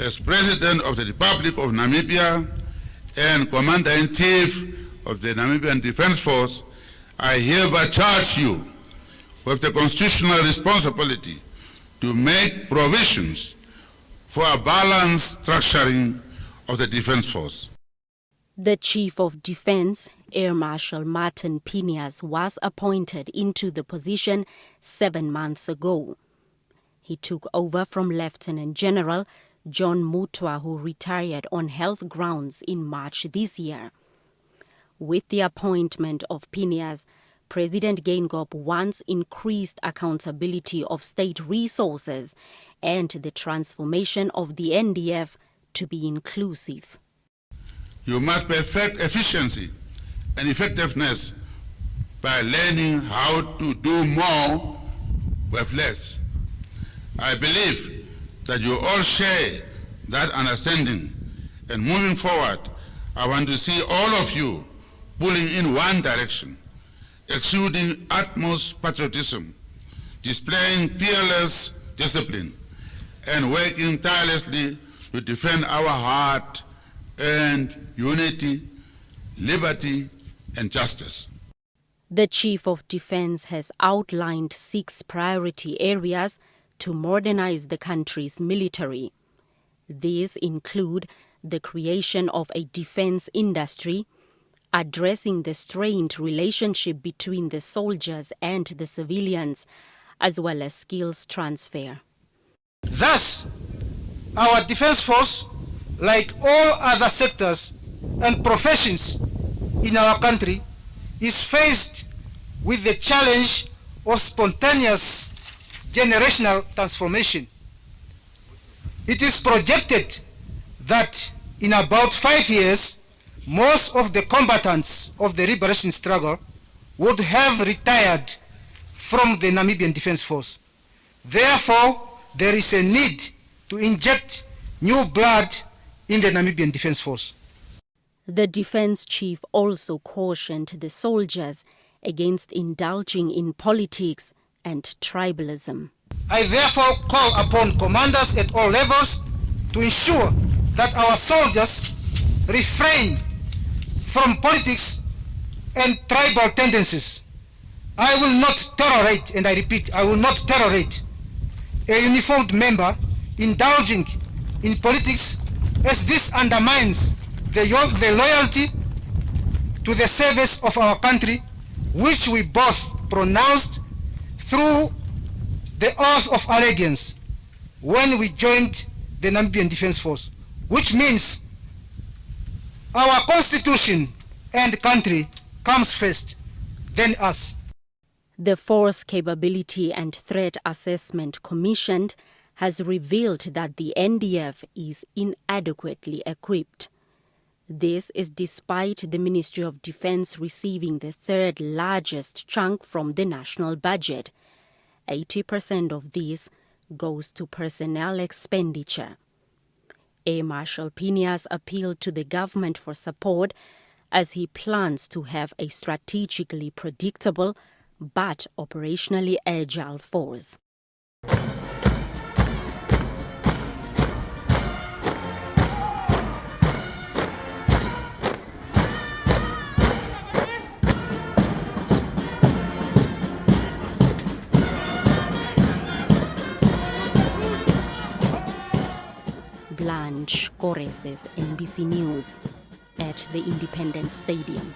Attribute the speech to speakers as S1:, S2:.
S1: as President of the Republic of Namibia and Commander-in-Chief of the Namibian Defense Force, I hereby charge you with the constitutional responsibility to make provisions for a balanced structuring of the Defense Force.
S2: The Chief of Defense, Air Marshal Martin Phineas, was appointed into the position 7 months ago. He took over from Lieutenant General John Mutwa, who retired on health grounds in March this year. With the appointment of Phineas, President Geingob wants increased accountability of state resources and the transformation of the NDF to be inclusive.
S1: You must perfect efficiency and effectiveness by learning how to do more with less. I believe that you all share that understanding, and moving forward, I want to see all of you pulling in one direction, exuding utmost patriotism, displaying peerless discipline, and working tirelessly to defend our heart-earned unity, liberty, and justice.
S2: The Chief of Defense has outlined 6 priority areas to modernize the country's military. These include the creation of a defense industry, addressing the strained relationship between the soldiers and the civilians, as well as skills transfer.
S3: Thus, our defense force, like all other sectors and professions in our country, is faced with the challenge of spontaneous generational transformation. It is projected that in about 5 years, most of the combatants of the liberation struggle would have retired from the Namibian Defense Force. Therefore, there is a need to inject new blood in the Namibian Defense Force.
S2: The defense chief also cautioned the soldiers against indulging in politics and tribalism.
S3: I therefore call upon commanders at all levels to ensure that our soldiers refrain from politics and tribal tendencies. I will not tolerate, and I repeat, I will not tolerate a uniformed member indulging in politics, as this undermines the loyalty to the service of our country, which we both pronounced through the oath of allegiance when we joined the Namibian Defense Force, which means our constitution and country comes first, then us.
S2: The Force Capability and Threat Assessment commissioned has revealed that the NDF is inadequately equipped. This is despite the Ministry of Defense receiving the 3rd largest chunk from the national budget. 80% of this goes to personnel expenditure. Air Marshal Phineas appealed to the government for support as he plans to have a strategically predictable but operationally agile force. Blanche Koreses, NBC News, at the Independence Stadium.